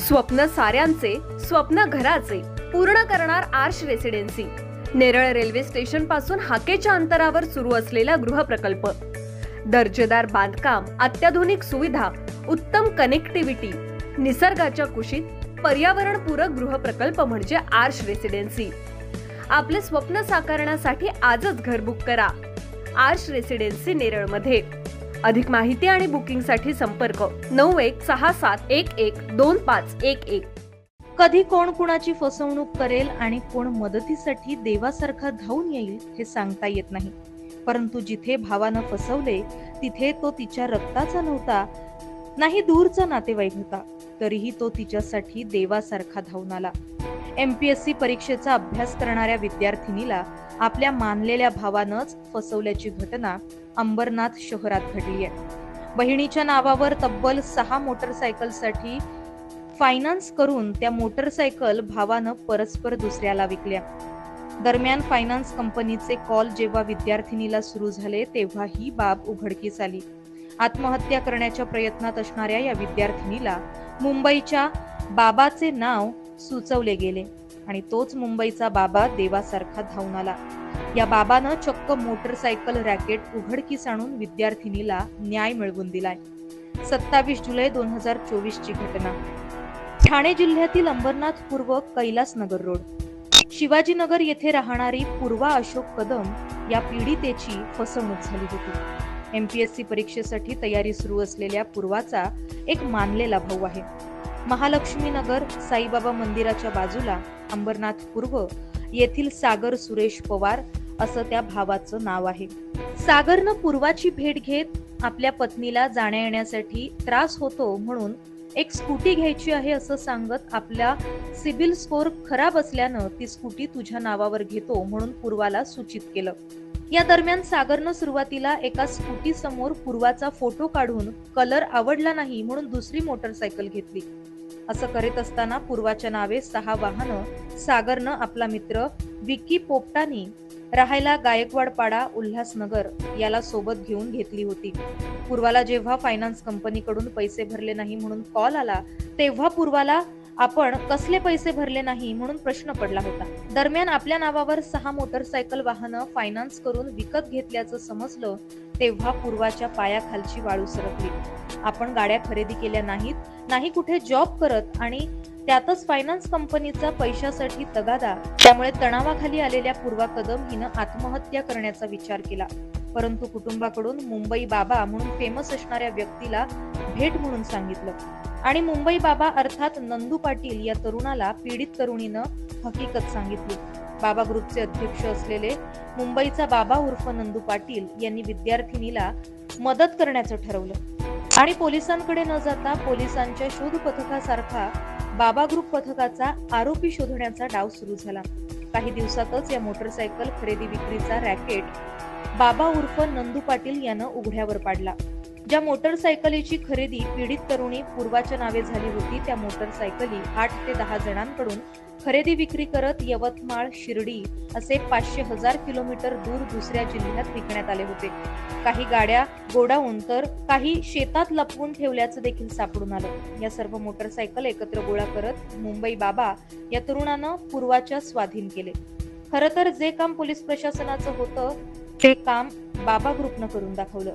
स्वप्न साऱ्यांचे, स्वप्न घराचे पूर्ण करणार Aarsh residency. Neral railway station पासून हाकेच्या अंतरावर सुरू असलेला गृहप्रकल्प, दर्जेदार बांधकाम, अत्याधुनिक सुविधा, उत्तम कनेक्टिव्हिटी, निसर्गाच्या कुशीत पर्यावरणपूरक गृहप्रकल्प म्हणजे आर्श रेसिडेन्सी। आपले स्वप्न साकारण्यासाठी आजच घर बुक करा आर्श रेसिडेन्सी नेरळ मध्ये। अधिक माहिती आणि बुकिंगसाठी संपर्क 9167112511। कधी कोण कुणाची फसवणूक करेल आणि कोण मदतीसाठी देवासारखा धावून येईल हे सांगता येत नाही। परंतु जिथे भावानं फसवले तिथे तो तिच्या रक्ताचा नव्हता, नाही दूरचा नातेवाईक होता, तरीही तो तिच्यासाठी देवासारखा धावून आला। MPSC परीक्षेचा अभ्यास करणाऱ्या विद्यार्थिनीला आपल्या मानलेल्या भावानंच फसवल्याची घटना अंबरनाथ शहरात घडली आहे। बहिणीच्या नावावर तब्बल 6 मोटरसायकलसाठी फायनान्स करून त्या मोटरसायकल भावानं परस्पर दुसऱ्याला विकल्या। दरम्यान फायनान्स कंपनीचे कॉल जेव्हा विद्यार्थिनीला सुरू झाले तेव्हा ही बाब उघडकीस आली। आत्महत्या करण्याच्या प्रयत्नात असणाऱ्या या विद्यार्थिनीला मुंबईच्या बाबाचे नाव सुचवले गेले आणि तोच मुंबईचा बाबा देवासारखा धावून आला। या बाबानं चक्क मोटरसायकल रॅकेट उघडकीस आणून विद्यार्थिनीला न्याय मिळवून दिलाय। 27 जुलै 2024 ची घटना, ठाणे जिल्ह्यातील अंबरनाथ पूर्व कैलासनगर रोड, शिवाजीनगर येथे राहणारी पूर्वा अशोक कदम या पीडितेची फसवणूक झाली होती। MPSC परीक्षेसाठी तयारी सुरू असलेल्या पूर्वाचा एक मानलेला भाऊ आहे। महालक्ष्मी नगर साईबाबा मंदिराच्या बाजूला अंबरनाथ पूर्व येथील सागर सुरेश पवार असं त्या भावाचं नाव आहे। सागरनं पूर्वाची भेट घेत आपल्या पत्नीला जाण्या येण्यासाठी त्रास होतो म्हणून एक स्कूटी घ्यायची आहे असं सांगत आपला सिबिल स्कोर खराब असल्यानं ती स्कूटी तुझ्या नावावर घेतो म्हणून पूर्वाला सूचित केलं। या दरम्यान सागरनं सुरुवातीला एका स्कूटी समोर पूर्वाचा फोटो काढून कलर आवडला नाही म्हणून दुसरी मोटरसायकल घेतली। असं करीत असताना पूर्वाच्या नावे 6 वाहनं सागरनं आपला मित्र विकी पोपटानी राहायला गायकवाडपाडा उल्हासनगर याला सोबत घेऊन घेतली होती। पूर्वाला जेव्हा फायनान्स कंपनीकडून पैसे भरले नाही म्हणून कॉल आला तेव्हा पूर्वाला आपण कसले पैसे भरले नाही म्हणून प्रश्न पडला होता। दरम्यान आपल्या नावावर 6 मोटरसायकल वाहनं फायनान्स करून विकत घेतल्याचं समजलं तेव्हा पूर्वाच्या पायाखालची वाळू सरकली। आपण गाड्या खरेदी केल्या नाहीत, नाही कुठे जॉब करत आणि त्यातच फायनान्स कंपनीचा पैशासाठी तगादा, त्यामुळे तणावाखाली आलेल्या पूर्वा कदम हिनं आत्महत्या करण्याचा विचार केला। परंतु कुटुंबाकडून मुंबई बाबा म्हणून फेमस असणाऱ्या व्यक्तीला भेट म्हणून सांगितलं आणि मुंबई बाबा अर्थात नंदू पाटील या तरुणाला पीडित तरुणीनं हकीकत सांगितली। बाबा ग्रुपचे अध्यक्ष असलेले मुंबईचा बाबा उर्फ नंदू पाटील यांनी विद्यार्थिनीला मदत करण्याचं ठरवलं आणि पोलिसांकडे न जाता पोलिसांच्या शोध पथकासारखा बाबा ग्रुप पथकाचा आरोपी शोधण्याचा डाव सुरू झाला। काही दिवसातच या मोटरसायकल खरेदी विक्रीचा रॅकेट बाबा उर्फ नंदू पाटील यानं उघड्यावर पाडला। ज्या मोटरसायकलीची खरेदी पीडित तरुणी पूर्वाच्या नावे झाली होती त्या मोटरसायकली 8 ते 10 जणांकडून खरेदी विक्री करत यवतमाळ, शिर्डी असे 500,000 किलोमीटर दूर दुसऱ्या जिल्ह्यात विकण्यात आले होते। काही गाड्या गोडाऊन तर काही शेतात लपवून ठेवल्याचं देखील सापडून आलं। या सर्व मोटरसायकल एकत्र गोळा करत मुंबई बाबा या तरुणानं पूर्वाच्या स्वाधीन केले। खरं तर जे काम पोलीस प्रशासनाचं होतं ते काम बाबा ग्रुपनं करून दाखवलं।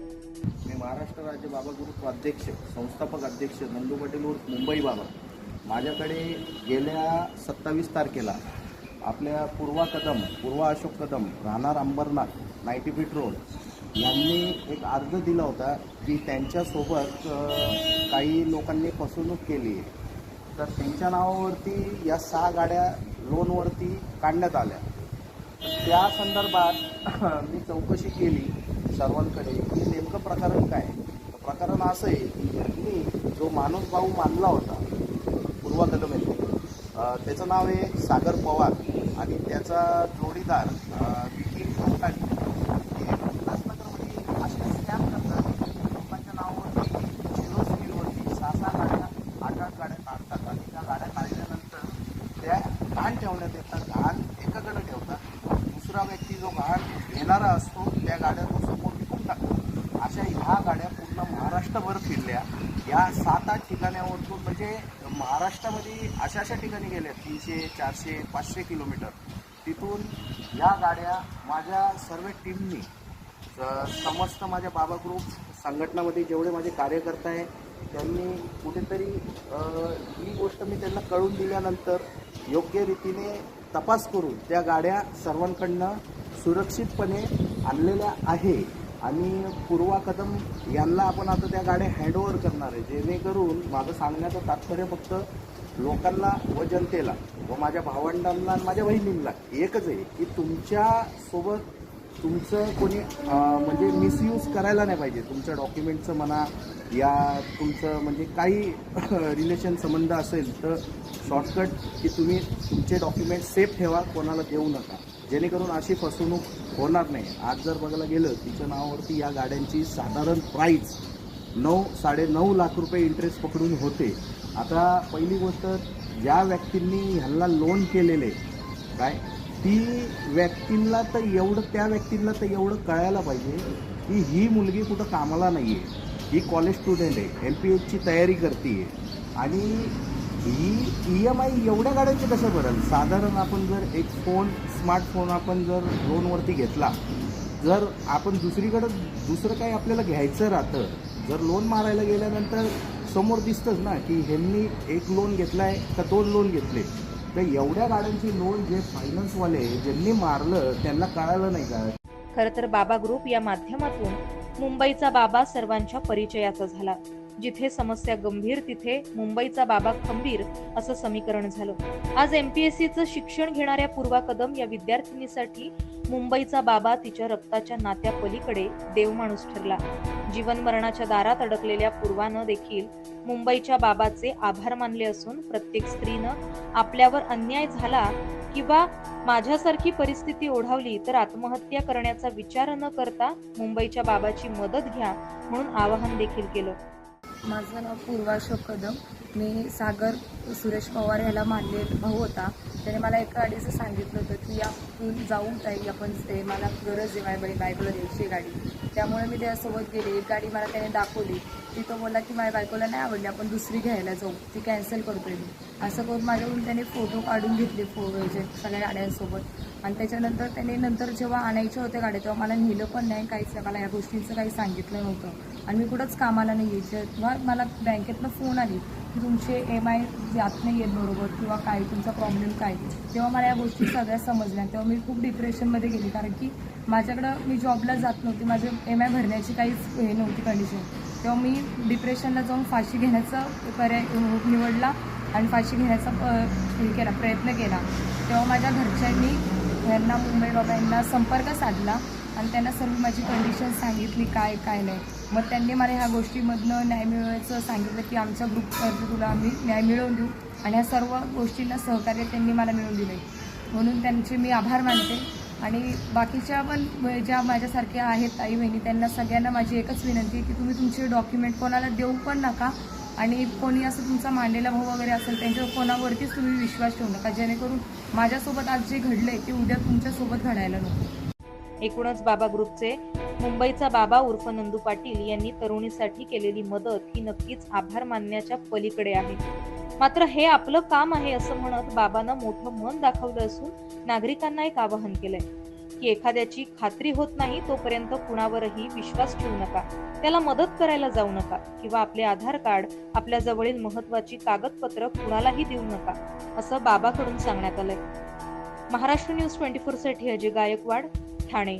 मी महाराष्ट्र राज्य बाबा ग्रुप अध्यक्ष, संस्थापक अध्यक्ष नंदू पाटील उर्फ मुंबई बाबा, माझ्याकडे गेल्या 27 तारखेला आपल्या पूर्वा अशोक कदम राहणार अंबरनाथ 90 फीट रोड यांनी एक अर्ज दिला होता की त्यांच्यासोबत काही लोकांनी फसवणूक केली आहे, तर त्यांच्या नावावरती या 6 गाड्या लोनवरती काढण्यात आल्या। त्या संदर्भात मी चौकशी केली सर्वांकडे की नेमकं प्रकरण काय। प्रकरण असं आहे की मी जो माणूस भाऊ मानला होता पूर्वा कदम येथे, त्याचं नाव आहे सागर पवार आणि त्याचा जोडीदार विकी पोपटानी, हे उल्हासनगरमध्ये असे स्कॅम करतात। लोकांच्या नावावरती 0 स्पीडवरती 6 गाड्या 8 गाड्या काढतात आणि त्या गाड्या काढल्यानंतर त्या घाण ठेवण्यात येतात, घाण एकाकडे ठेवतात, दुसरा व्यक्ती जो घाण घेणारा असतो त्या गाड्या तो समोर विकून टाकतो। अशा ह्या गाड्या पूर्ण महाराष्ट्रभर फिरल्या। या 7-8 ठिकाणावरतून म्हणजे म्हणजे महाराष्ट्रामध्ये अशा ठिकाणी गेल्या 300, 400, 500 किलोमीटर. तिथून या गाड्या माझ्या सर्व टीमनी समस्त माझ्या बाबा ग्रुप संघटनामध्ये जेवढे माझे कार्यकर्ते आहे त्यांनी कुठेतरी ही गोष्ट मी त्यांना कळून दिल्यानंतर योग्य रीतीने तपास करून त्या गाड्या सर्वांकडनं सुरक्षितपणे आणलेल्या आहे. आणि पूर्वा कदम यांना आपण आता त्या गाड्या हँडओव्हर करणार आहे, जेणेकरून माझं सांगण्याचं तात्पर्य फक्त लोकांना व जनतेला व माझ्या भावंडांना आणि माझ्या बहिणींना एकच आहे की तुमच्यासोबत तुमचं कोणी म्हणजे मिसयूज करायला नाही पाहिजे. तुमच्या डॉक्युमेंटचं म्हणा या तुमचं म्हणजे काही रिलेशन संबंध असेल तर शॉर्टकट की तुम्ही तुमचे डॉक्युमेंट सेफ ठेवा, कोणाला देऊ नका, जेणेकरून अशी फसवणूक होणार नाही. आज जर बघायला गेलं तिच्या नावावरती या गाड्यांची साधारण प्राईस 9-9.5 लाख रुपये इंटरेस्ट पकडून होते. आता पहिली गोष्ट, ज्या व्यक्तींनी ह्यांना लोन केलेले काय ती व्यक्तींना तर त्या व्यक्तींना तर एवढं कळायला पाहिजे की ही मुलगी कुठं कामाला नाही आहे, ही कॉलेज स्टुडंट आहे, MPHची तयारी करते आहे आणि ही EMI एवढ्या गाड्यांचे कसं भरेल. साधारण आपण जर एक स्मार्टफोन आपण जर लोनवरती घेतला, जर आपण दुसरं काही आपल्याला घ्यायचं राहतं, जर लोन मारायला गेल्यानंतर समोर दिसतंच ना की ह्यांनी एक लोन घेतला आहे का 2 लोन घेतले. तर एवढ्या गाड्यांचे लोन जे फायनान्सवाले ज्यांनी मारलं त्यांना कळालं नाही का. खरं तर बाबा ग्रुप या माध्यमातून मुंबईचा बाबा सर्वांच्या परिचयाचा झाला. जिथे समस्या गंभीर तिथे मुंबईचा बाबा खंबीर असं समीकरण झालं. आज MPSCचं शिक्षण घेणाऱ्या पूर्वा कदम या विद्यार्थिनीसाठी मुंबईचा बाबा तिच्या रक्ताच्या नात्या पलीकडे देवमाणूस ठरला. जीवन मरणाच्या दारात अडकलेल्या पूर्वानं देखील मुंबईच्या बाबाचे आभार मानले असून प्रत्येक स्त्रीनं आपल्यावर अन्याय झाला किंवा माझ्यासारखी परिस्थिती ओढावली तर आत्महत्या करण्याचा विचार न करता मुंबईच्या बाबाची मदत घ्या म्हणून आवाहन देखील केलं. माझं नाव पूर्वा अशोक कदम. मी सागर सुरेश पवार याला मानले भाऊ होता. त्याने मला एका गाडीचं सांगितलं होतं की या तू जाऊन ताई आपण ते मला गरज आहे, माझ्या बायकोला द्यायची गाडी. त्यामुळे मी त्याच्यासोबत गेले. एक गाडी मला त्याने दाखवली. ती तो बोलला की माझ्या बायकोला नाही आवडली, आपण दुसरी घ्यायला जाऊ, ती कॅन्सल करतोय मी. असं करून माझ्याकडून त्याने फोटो काढून घेतले सगळ्या गाड्यांसोबत. आणि त्याच्यानंतर त्याने जेव्हा आणायच्या होत्या गाड्या तेव्हा मला नेलं पण नाही, काहीच नाही. मला या गोष्टींचं काही सांगितलं नव्हतं आणि मी कुठंच कामाला नाही यायचं. जेव्हा मला बँकेतनं फोन आली की तुमचे MI जात नाही आहेत बरोबर किंवा काय तुमचा प्रॉब्लेम काय, तेव्हा मला या गोष्टी सगळ्या समजल्या. तेव्हा मी खूप डिप्रेशनमध्ये गेली, कारण की माझ्याकडं मी जॉबला जात नव्हती, माझे MI भरण्याची काहीच हे नव्हती कंडिशन. तेव्हा मी डिप्रेशनला जाऊन फाशी घेण्याचा पर्याय निवडला आणि फाशी घेण्याचा प्रयत्न केला. तेव्हा माझ्या घरच्यांनी यांना मुंबई बाबा यांना संपर्क साधला आणि त्यांना सर्व माझी कंडिशन सांगितली काय नाही. मग त्यांनी मला ह्या गोष्टीमधनं न्याय मिळवायचं सांगितलं की आमच्या ग्रुपतर्फे तुला आम्ही न्याय मिळवून देऊ आणि ह्या सर्व गोष्टींना सहकार्य त्यांनी मला मिळवून दिले. म्हणून त्यांचे मी आभार मानते. आणि बाकीच्या पण ज्या माझ्यासारख्या आहेत ताई बहिणी त्यांना सगळ्यांना माझी एकच विनंती आहे की तुम्ही तुमचे डॉक्युमेंट कोणाला देऊ पण नका आणि कोणी असं तुमचा मांडलेला भाऊ वगैरे असेल त्यांच्या कोणावरतीच तुम्ही विश्वास ठेवू नका, जेणेकरून माझ्यासोबत आज जे घडलंय ते उद्या तुमच्यासोबत घडायला नको. एकूणच बाबा ग्रुपचे मुंबईचा बाबा उर्फ नंदू पाटील यांनी तरुणीसाठी केलेली मदत ही नक्कीच आभार मानण्याच्या पलीकडे आहे. मात्र हे आपलं काम आहे असं म्हणत बाबांना मोठं मन दाखवलं असून नागरिकांना एक आवाहन केलंय की एखाद्याची खात्री होत नाही तोपर्यंत कुणावरही विश्वास ठेवू नका, त्याला मदत करायला जाऊ नका किंवा आपले आधार कार्ड, आपल्या जवळील महत्वाची कागदपत्र कुणालाही देऊ नका असं बाबाकडून सांगण्यात आलंय. महाराष्ट्र न्यूज 24 साठी अजय गायकवाड, ठाणे.